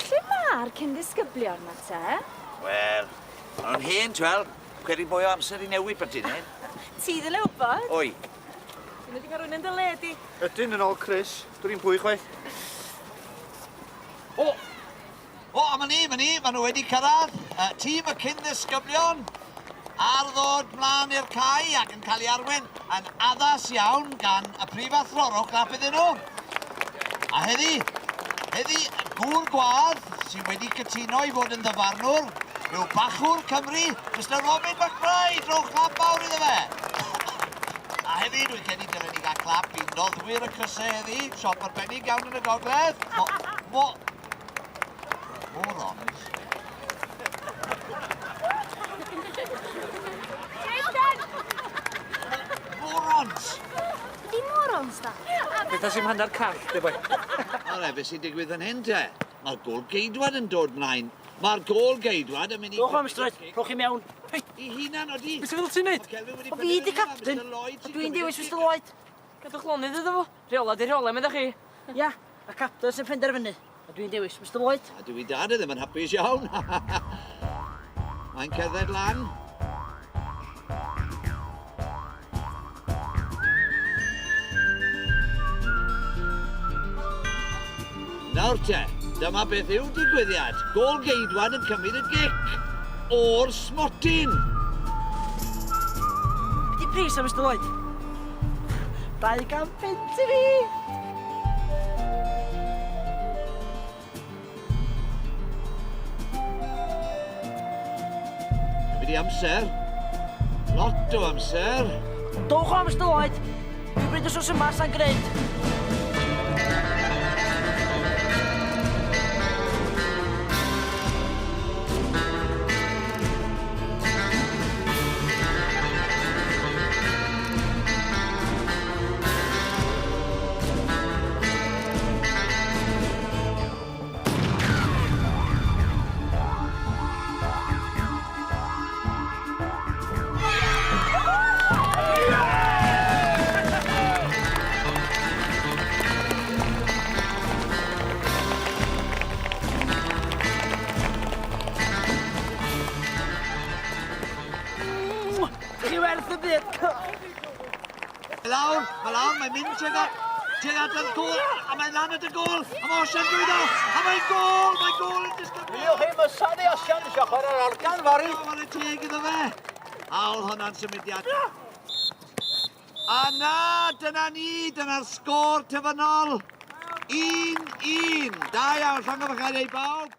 Lle mae'r cyn-disgyblion yma te? Wel, nhw'n hen, twel. Cweri bwy o amser I newid beth ti'n hyn. Ti ddyle wybod? Oi. Ti'n wedi cael rhywun yn deledu. Ydyn yn ôl Chris, dwi'n pwy chwaith. O, ma ni, ma nhw wedi cyrraedd. Tîm y cyn-disgyblion ar ddod mlaen i'r cae ac yn cael ei arwen yn addas iawn gan y prifathrorwch na bydden nhw. A heddi, gŵr gwadd sydd wedi cytuno I fod yn ddyfarnwr yw bachwr Cymru, Mr Robin McBride, rowch clap mawr iddo fe. A heddi, dwi'n credu dylen ni gael clap I noddwyr y crysau heddi, siop arbennig iawn yn y gogledd. Morons. Morons! Ydi morons da? Beth sy'n hanner call, dy boi? Ole, beth sy'n digwydd yn hyn te? Mae'r gôl geidwad yn dod mlaen. Mae'r gôl geidwad yn mynd I... Rwch am stryd, rwch I mewn. I hunan odi. Beth sy'n fel ti'n neud? O fi di captain. O dwi'n dewis Mr Lloyd. Gadwch lonydd iddo fo. Rheola di rheola, meddach chi. Ia, a captain sy'n penderfynu. A dwi'n dewis Mr Lloyd. A dwi dad ddim yn hapus iawn. Mae'n cerdded lan. Nawr te, dyma beth yw digwyddiad. Gôl geidwad yn cymryd y gic o'r smotyn. Beth I pris am Mr Lloyd? 250 I fi. Mynd I amser. Lot o amser. Dowch am Mr Lloyd. Dwi'n bryd os oes yma sa'n gwneud. Lawr, mae'n mynd tuag at y gôl, a mae'n lan at y gôl, a mae Osian gwyddo, a mae'n gôl yn disgybl. Fiwch chi mysan I Osian eisiau chwarae'r organ fori. Mae'n teg iddo fe. Awl hwnna'n symudiad. A na, dyna ni, dyna'r sgôr tyfynol. 1-1. Da iawn, llong o fychau ei bawb.